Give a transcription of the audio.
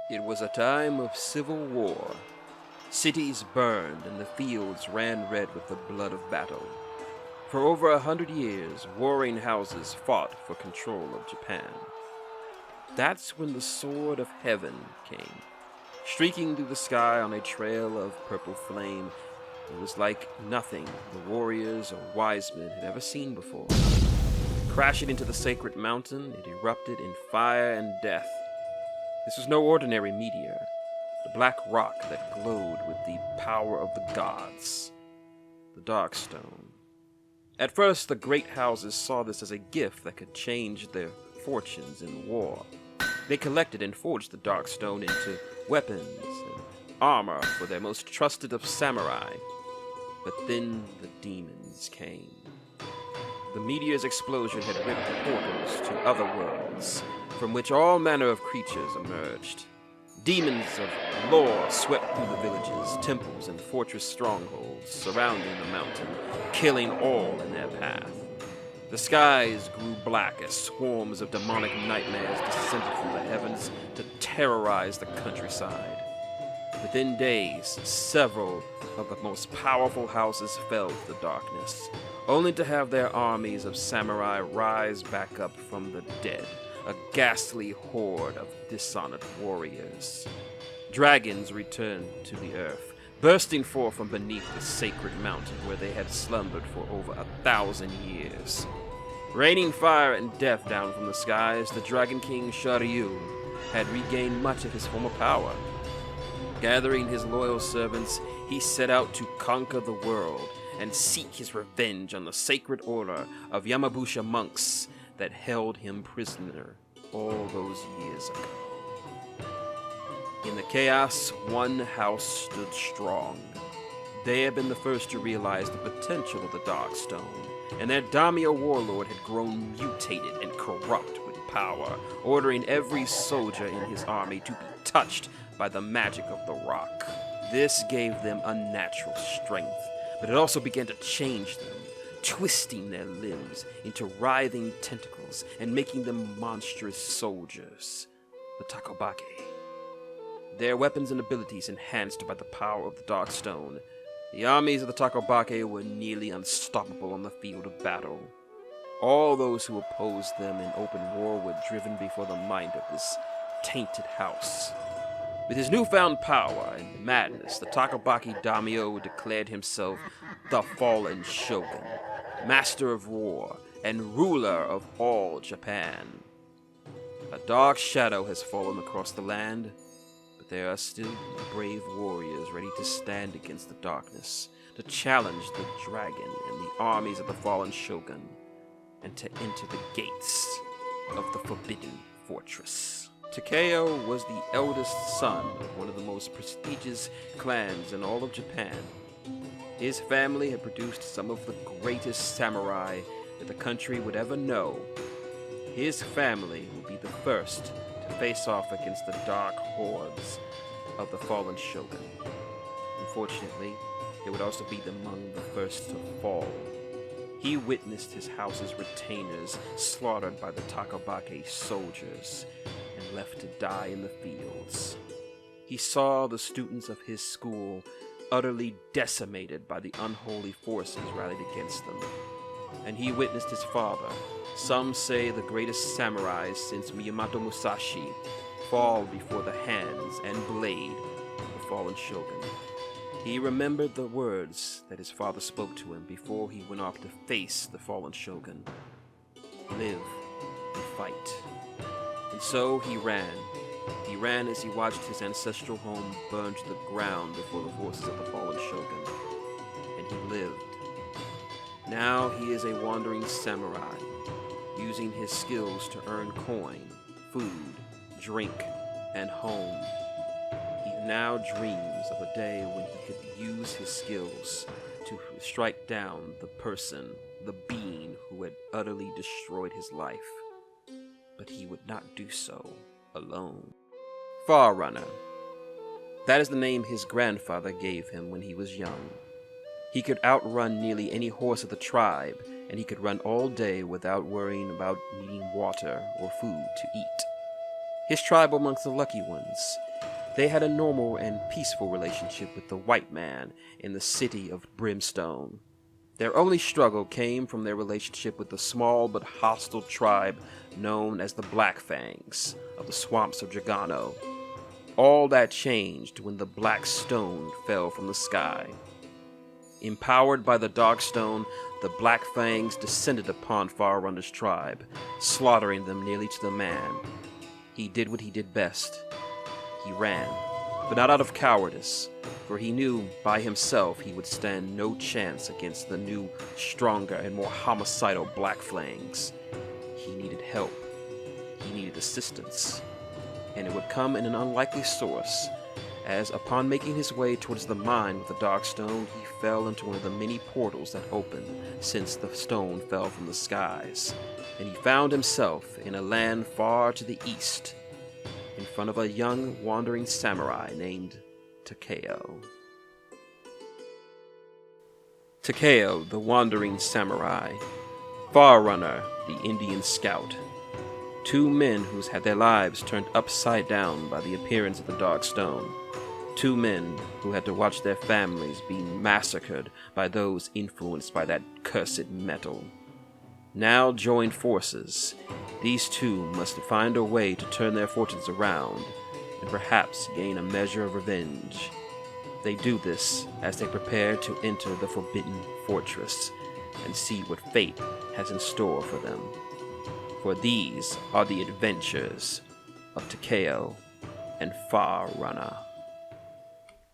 It was a time of civil war. Cities burned and the fields ran red with the blood of battle. For over 100 years, warring houses fought for control of Japan. That's when the sword of heaven came, streaking through the sky on a trail of purple flame. It was like nothing the warriors or wise men had ever seen before. Crashing into the sacred mountain, it erupted in fire and death. This was no ordinary meteor, the black rock that glowed with the power of the gods, the Dark Stone. At first, the great houses saw this as a gift that could change their fortunes in war. They collected and forged the Dark Stone into weapons and armor for their most trusted of samurai. But then the demons came. The meteor's explosion had ripped portals to other worlds, from which all manner of creatures emerged. Demons of lore swept through the villages, temples, and fortress strongholds surrounding the mountain, killing all in their path. The skies grew black as swarms of demonic nightmares descended from the heavens to terrorize the countryside. Within days, several of the most powerful houses fell to the darkness, only to have their armies of samurai rise back up from the dead, a ghastly horde of dishonored warriors. Dragons returned to the earth, bursting forth from beneath the sacred mountain where they had slumbered for over 1,000 years. Raining fire and death down from the skies, the Dragon King Shoryu had regained much of his former power. Gathering his loyal servants, he set out to conquer the world and seek his revenge on the sacred order of Yamabusha monks that held him prisoner all those years ago. In the chaos, one house stood strong. They had been the first to realize the potential of the Dark Stone, and their daimyo warlord had grown mutated and corrupt with power, ordering every soldier in his army to be touched by the magic of the rock. This gave them unnatural strength, but it also began to change them, twisting their limbs into writhing tentacles and making them monstrous soldiers, the takobake. Their weapons and abilities enhanced by the power of the Dark Stone, the armies of the takobake were nearly unstoppable on the field of battle. All those who opposed them in open war were driven before the might of this tainted house. With his newfound power and madness, the takobake daimyo declared himself the fallen shogun, master of war, and ruler of all Japan. A dark shadow has fallen across the land, but there are still brave warriors ready to stand against the darkness, to challenge the dragon and the armies of the fallen shogun, and to enter the gates of the Forbidden Fortress. Takeo was the eldest son of one of the most prestigious clans in all of Japan. His family had produced some of the greatest samurai that the country would ever know. His family would be the first to face off against the dark hordes of the fallen shogun. Unfortunately, they would also be among the first to fall. He witnessed his house's retainers slaughtered by the takobake soldiers and left to die in the fields. He saw the students of his school utterly decimated by the unholy forces rallied against them. And he witnessed his father, some say the greatest samurai since Miyamoto Musashi, fall before the hands and blade of the fallen shogun. He remembered the words that his father spoke to him before he went off to face the fallen shogun. Live and fight. And so he ran. He ran as he watched his ancestral home burn to the ground before the forces of the fallen shogun. And he lived. Now he is a wandering samurai, using his skills to earn coin, food, drink, and home. He now dreams of a day when he could use his skills to strike down the person, the being who had utterly destroyed his life. But he would not do so alone. Forerunner. That is the name his grandfather gave him when he was young. He could outrun nearly any horse of the tribe, and he could run all day without worrying about needing water or food to eat. His tribe were amongst the lucky ones. They had a normal and peaceful relationship with the white man in the city of Brimstone. Their only struggle came from their relationship with the small but hostile tribe known as the Black Fangs of the swamps of Dragano. All that changed when the black stone fell from the sky. Empowered by the dark stone, the Black Fangs descended upon Farrunner's tribe, slaughtering them nearly to the man. He did what he did best. He ran, but not out of cowardice, for he knew by himself he would stand no chance against the new, stronger, and more homicidal Black Fangs. He needed help. He needed assistance. And it would come in an unlikely source, as upon making his way towards the mine with the dark stone, he fell into one of the many portals that opened since the stone fell from the skies, and he found himself in a land far to the east, in front of a young wandering samurai named Takeo. Takeo, the wandering samurai. Farrunner, the Indian scout. Two men who had their lives turned upside down by the appearance of the dark stone. Two men who had to watch their families being massacred by those influenced by that cursed metal. Now joined forces, these two must find a way to turn their fortunes around and perhaps gain a measure of revenge. They do this as they prepare to enter the Forbidden Fortress and see what fate has in store for them. For these are the adventures of Takeo and Farrunner.